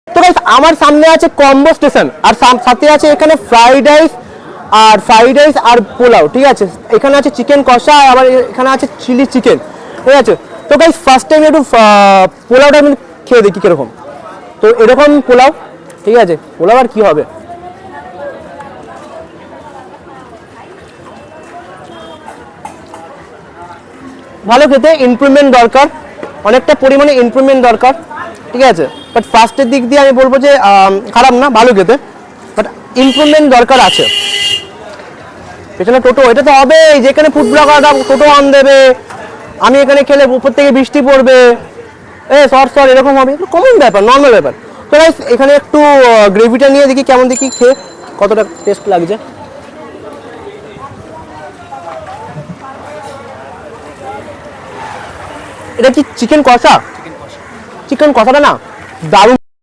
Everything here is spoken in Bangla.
তো গাইস আমার সামনে আছে কম্বো স্টেশন, আর সাথে আছে এখানে ফ্রাইড রাইস আর পোলাও, ঠিক আছে। এখানে আছে চিকেন কষা, আর আবার এখানে আছে চিলি চিকেন, ঠিক আছে। তো গাইস ফার্স্ট টাইম একটু পোলাওটা আমি খেয়ে দেখি কিরকম। তো এরকম পোলাও, ঠিক আছে, পোলাও আর কি হবে। ভালো খেতে, ইমপ্রুভমেন্ট দরকার, অনেকটা পরিমাণে ইমপ্রুভমেন্ট দরকার, ঠিক আছে। বাট ফার্স্টের দিক দিয়ে আমি বলবো যে খারাপ না, ভালো খেতে, বাট ইমপ্রুভমেন্ট দরকার আছে। পেছনে টোটো, এটা তো হবে যেখানে ফুড ব্লগাররা টোটো অন দেবে, আমি এখানে খেলে উপর থেকে বৃষ্টি পড়বে, সর এরকম হবে, কমন ব্যাপার, নর্মাল ব্যাপার। তো গাইস এখানে একটু গ্রেভিটা নিয়ে দেখি কেমন, দেখি খেয়ে কতটা টেস্ট লাগছে। এটা কি চিকেন কষা? চিকেন কষাটা না দারুণ